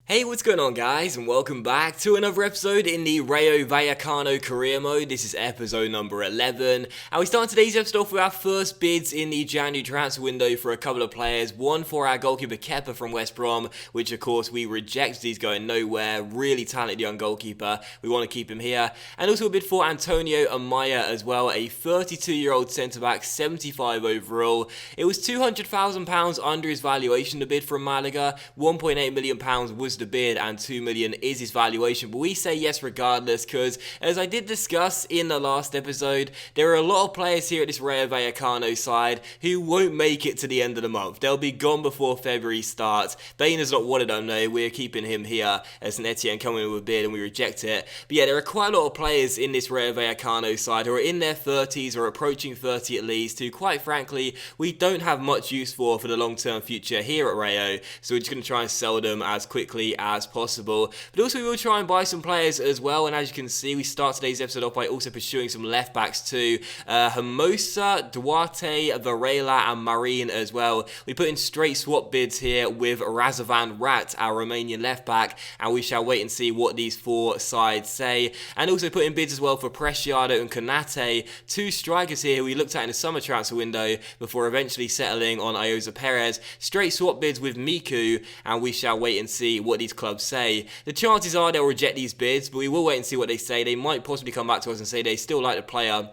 Hey, what's going on guys, and welcome back to another episode in the Rayo Vallecano career mode. This is episode number 11, and we start today's episode off with our first bids in the January transfer window for a couple of players. One for our goalkeeper Kepa from West Brom, which of course we rejected. He's going nowhere. Really talented young goalkeeper. We want to keep him here. And also a bid for Antonio Amaya as well, a 32-year-old centre-back, 75 overall. It was £200,000 under his valuation, the bid from Malaga. £1.8 million was the bid and 2 million is his valuation, but we say yes regardless because, as I did discuss in the last episode, there are a lot of players here at this Rayo Vallecano side who won't make it to the end of the month. They'll be gone before February starts. Bain has not wanted them though. We're keeping him here as an Etienne coming in with a bid and we reject it. But yeah, there are quite a lot of players in this Rayo Vallecano side who are in their 30s or approaching 30 at least, who quite frankly we don't have much use for the long-term future here at Rayo, so we're just going to try and sell them as quickly as possible. But also we will try and buy some players as well, and as you can see we start today's episode off by also pursuing some left backs too. Hermosa, Duarte, Varela and Marin as well. We put in straight swap bids here with Razovan Rat, our Romanian left back, and we shall wait and see what these four sides say. And also put in bids as well for Preciado and Konate, two strikers here who we looked at in the summer transfer window before eventually settling on Ioza Perez. Straight swap bids with Miku, and we shall wait and see what these clubs say. The chances are they'll reject these bids, but we will wait and see what they say. They might possibly come back to us and say they still like the player,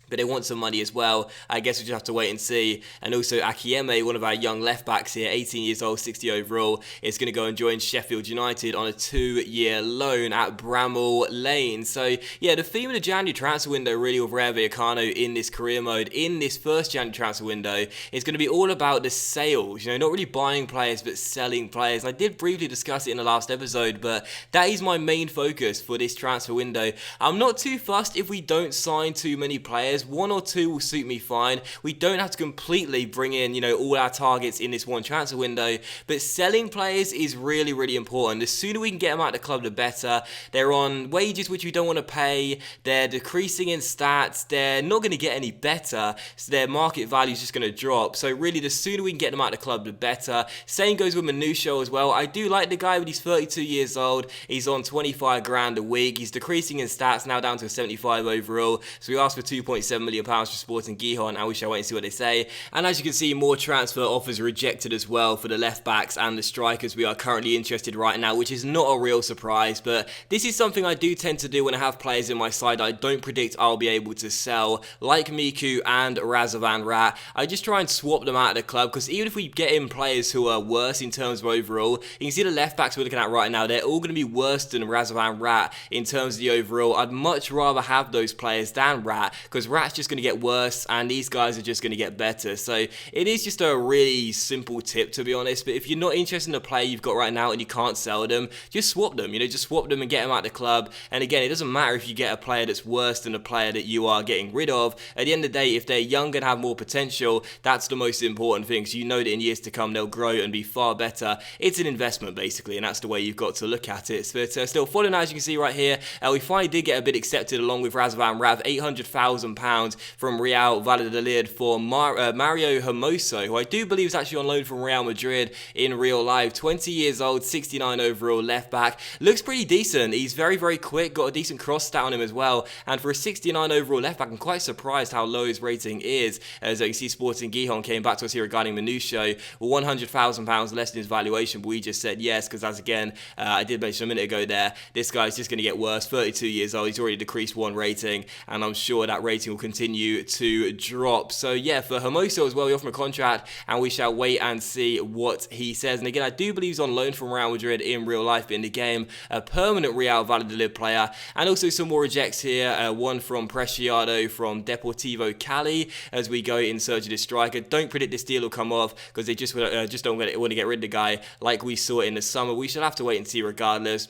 but they want some money as well. I guess we just have to wait and see. And also Akieme, one of our young left backs here, 18 years old, 60 overall, is going to go and join Sheffield United on a 2-year loan at Bramall Lane. So yeah, the theme of the January transfer window really with Rayo Vallecano in this career mode, in this first January transfer window, is going to be all about the sales. You know, not really buying players, but selling players. And I did briefly discuss it in the last episode, but that is my main focus for this transfer window. I'm not too fussed if we don't sign too many players. One or two will suit me fine. We don't have to completely bring in, all our targets in this one transfer window, but selling players is really, really important. The sooner we can get them out of the club, the better. They're on wages which we don't want to pay. They're decreasing in stats. They're not going to get any better, so their market value is just going to drop. So really, the sooner we can get them out of the club, the better. Same goes with Manusho as well. I do like the guy, but he's 32 years old. He's on 25 grand a week. He's decreasing in stats, now down to a 75 overall. So we asked for 2.7 million pounds for Sporting Gijón, and we shall wait and see what they say. And as you can see, more transfer offers rejected as well for the left backs and the strikers we are currently interested right now, which is not a real surprise, but this is something I do tend to do when I have players in my side I don't predict I'll be able to sell, like Miku and Razovan Rat. I just try and swap them out of the club, because even if we get in players who are worse in terms of overall, you can see the left backs we're looking at right now, they're all going to be worse than Razovan Rat in terms of the overall. I'd much rather have those players than Rat, because Rat's just going to get worse and these guys are just going to get better. So it is just a really simple tip, to be honest. But if you're not interested in the player you've got right now and you can't sell them, just swap them. Just swap them and get them out of the club. And again, it doesn't matter if you get a player that's worse than the player that you are getting rid of. At the end of the day, if they're young and have more potential, that's the most important thing. So you know that in years to come they'll grow and be far better. It's an investment basically, and that's the way you've got to look at it. But still, following as you can see right here, we finally did get a bid accepted along with Razovan Rav, £800,000 from Real Valladolid for Mario Hermoso, who I do believe is actually on loan from Real Madrid in real life. 20 years old, 69 overall left back. Looks pretty decent. He's very, very quick, got a decent cross stat on him as well. And for a 69 overall left back, I'm quite surprised how low his rating is. As you can see, Sporting Gijón came back to us here regarding Manusho. £100,000 less than his valuation, but we just said yes, because as again, I did mention a minute ago there, this guy's just going to get worse. 32 years old, he's already decreased one rating, and I'm sure that rating will continue to drop. So yeah, for Hermoso as well, we offer him a contract, and we shall wait and see what he says. And again, I do believe he's on loan from Real Madrid in real life, but in the game, a permanent Real Valladolid player. And also some more rejects here, one from Preciado from Deportivo Cali, as we go in search of this striker. Don't predict this deal will come off, because they just don't want to get rid of the guy like we saw in the summer. We shall have to wait and see regardless.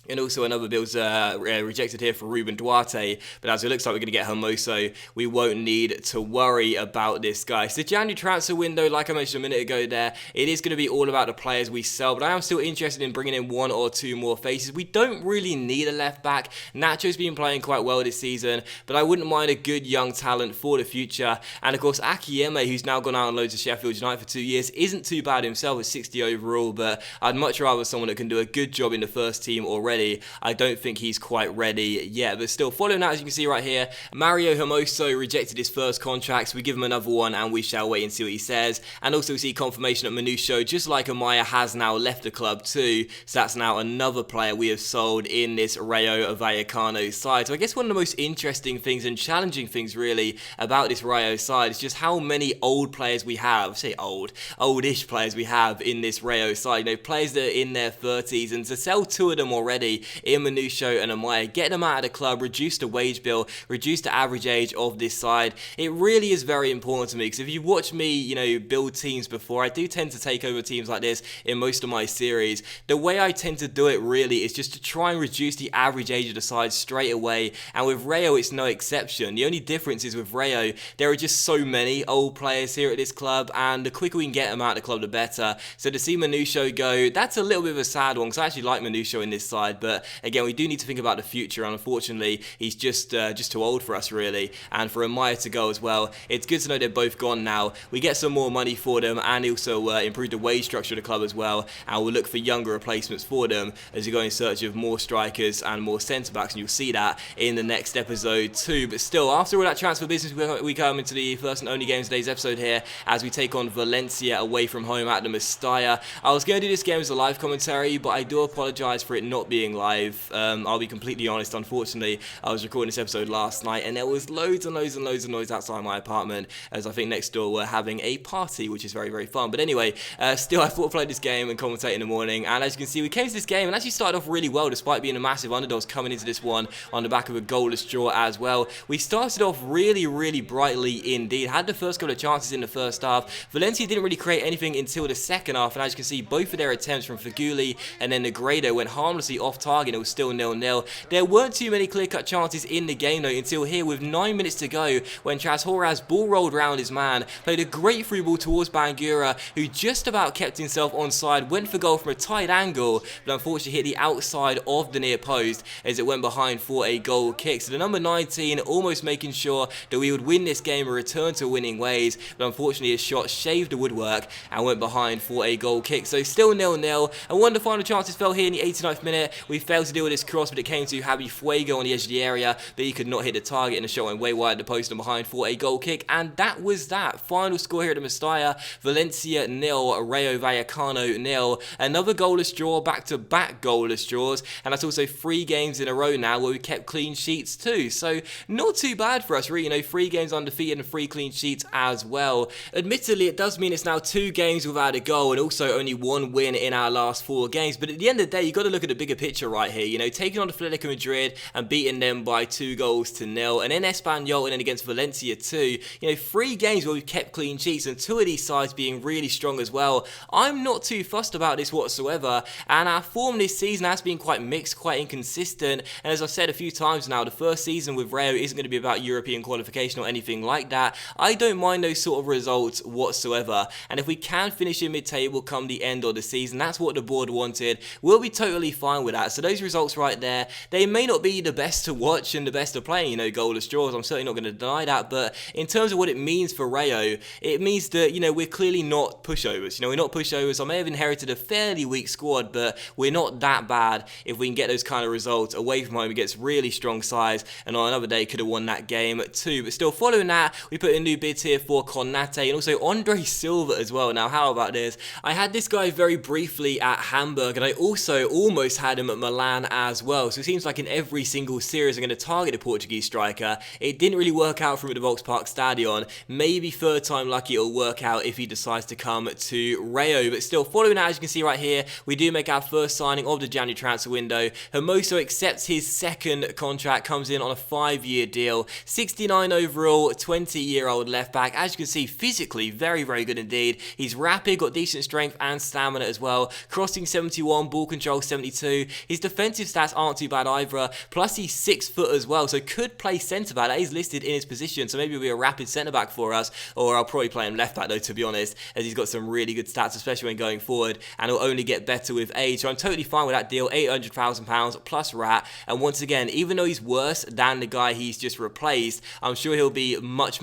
And also another bid's rejected here for Ruben Duarte, but as it looks like we're going to get Hermoso, we won't need to worry about this guy. So the January transfer window, like I mentioned a minute ago there, it is going to be all about the players we sell, but I am still interested in bringing in one or two more faces. We don't really need a left back. Nacho's been playing quite well this season, but I wouldn't mind a good young talent for the future. And of course, Akiyeme, who's now gone out on loans to Sheffield United for 2 years, isn't too bad himself at 60 overall, but I'd much rather someone that can do a good job in the first team already. I don't think he's quite ready yet, but still, following that, as you can see right here, Mario Hermoso rejected his first contract, so we give him another one and we shall wait and see what he says. And also see confirmation that Manusho, just like Amaya, has now left the club too, so that's now another player we have sold in this Rayo Vallecano side. So I guess one of the most interesting things and challenging things really about this Rayo side is just how many old players we have. I say oldish players we have in this Rayo side, players that are in their 30s, and to sell two of them already in Manusho and Amaya, get them out of the club, reduce the wage bill, reduce the average age of this side. It really is very important to me, because if you watch me, build teams before, I do tend to take over teams like this in most of my series. The way I tend to do it really is just to try and reduce the average age of the side straight away, and with Rayo it's no exception. The only difference is with Rayo, there are just so many old players here at this club, and the quicker we can get them out of the club, the better. So to see Manusho go, that's a little bit of a sad one, because I actually like Manusho in this side, but again, we do need to think about the future, and unfortunately, he's just too old for us, really. And for Amaya to go as well, it's good to know they're both gone now. We get some more money for them, and also improve the wage structure of the club as well, and we'll look for younger replacements for them as we go in search of more strikers and more centre-backs, and you'll see that in the next episode too. But still, after all that transfer business, we come into the first and only game of today's episode here, as we take on Valencia away from home at the Mestalla. I was going to do this game as a live commentary, but I do apologise for it not being live. I'll be completely honest, unfortunately, I was recording this episode last night and there was loads and loads and loads of noise outside my apartment, as I think next door we're having a party, which is very, very fun. But anyway, still, I thought I'd play this game and commentate in the morning, and as you can see, we came to this game and actually started off really well, despite being a massive underdogs coming into this one on the back of a goalless draw as well. We started off really, really brightly indeed, had the first couple of chances in the first half. Valencia didn't really create anything until the second half, and as you can see, both of their attempts from Faguli and then Negredo went harmlessly off target. It was still 0-0. There weren't too many clear-cut chances in the game though until here with 9 minutes to go, when Horaz ball rolled round his man, played a great through ball towards Bangura, who just about kept himself onside, went for goal from a tight angle, but unfortunately hit the outside of the near post as it went behind for a goal kick. So the number 19 almost making sure that we would win this game and return to winning ways, but unfortunately his shot shaved the woodwork and went behind for a goal kick. So still 0-0, and one of the final chances fell here in the 89th minute. We failed to deal with this cross, but it came to Javi Fuego on the edge of the area, but he could not hit the target, and the shot went way wide of the post and behind for a goal kick. And that was that. Final score here at the Mestalla: Valencia 0, Rayo Vallecano 0. Another goalless draw, back-to-back goalless draws, and that's also 3 games in a row now where we kept clean sheets too. So not too bad for us, really. 3 games undefeated and 3 clean sheets as well. Admittedly, it does mean it's now 2 games without a goal and also only 1 win in our last 4 games. But at the end of the day, you've got to look at the bigger picture right here. Taking on Atletico Madrid and beating them by 2-0, and then Espanyol, and then against Valencia too. 3 games where we've kept clean sheets, and 2 of these sides being really strong as well. I'm not too fussed about this whatsoever, and our form this season has been quite mixed, quite inconsistent, and as I've said a few times now, the first season with Rayo isn't going to be about European qualification or anything like that. I don't mind those sort of results whatsoever, and if we can finish in mid-table come the end of the season, that's what the board wanted, we'll be totally fine with that. So those results right there, they may not be the best to watch and the best to play, goalless draws, I'm certainly not going to deny that, but in terms of what it means for Rayo, it means that, we're clearly not pushovers. We're not pushovers. I may have inherited a fairly weak squad, but we're not that bad if we can get those kind of results away from home against really strong sides, and on another day could have won that game too. But still, following that, we put in new bids here for Konate and also Andre Silva as well. Now, how about this? I had this guy very briefly at Hamburg, and I also almost had him at Milan as well. So it seems like in every single series I'm going to target a Portuguese striker. It didn't really work out for him at the Volkspark Stadion. Maybe third time lucky it'll work out if he decides to come to Rayo. But still, following that, as you can see right here, we do make our first signing of the January transfer window. Hermoso accepts his second contract, comes in on a 5-year deal. 69 overall, 20-year-old left back. As you can see, physically very, very good indeed. He's rapid, got decent strength and stamina as well. Crossing 71, ball control 72. His defensive stats aren't too bad either, plus he's 6 foot as well, so could play centre-back. That is listed in his position, so maybe he'll be a rapid centre-back for us, or I'll probably play him left-back though, to be honest, as he's got some really good stats, especially when going forward, and he'll only get better with age, so I'm totally fine with that deal. £800,000 plus rat, and once again, even though he's worse than the guy he's just replaced, I'm sure he'll be much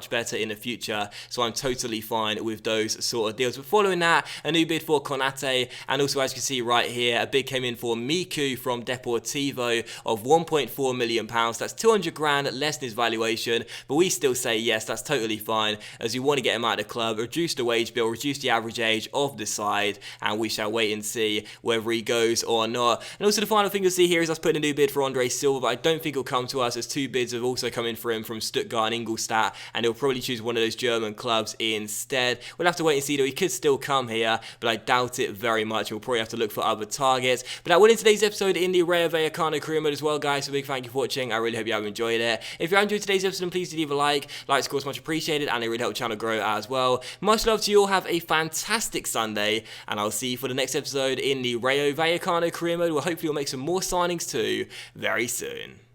better in the future, so I'm totally fine with those sort of deals. But following that, a new bid for Konate, and also as you can see right here, a bid came in for Miku from Deportivo of £1.4 million. That's 200 grand less than his valuation, but we still say yes, that's totally fine, as you want to get him out of the club, reduce the wage bill, reduce the average age of the side, and we shall wait and see whether he goes or not. And also the final thing you'll see here is us putting a new bid for Andre Silva, but I don't think he'll come to us, as 2 bids have also come in for him from Stuttgart and Ingolstadt, and he'll probably choose one of those German clubs instead. We'll have to wait and see though. He could still come here, but I doubt it very much. We'll probably have to look for other targets. But that will end today's episode in the Rayo Vallecano career mode as well, guys. So big thank you for watching. I really hope you have enjoyed it. If you enjoyed today's episode, then please do leave a like. Likes, of course, much appreciated, and it really helps the channel grow as well. Much love to you all. Have a fantastic Sunday, and I'll see you for the next episode in the Rayo Vallecano career mode, where hopefully we'll make some more signings too very soon.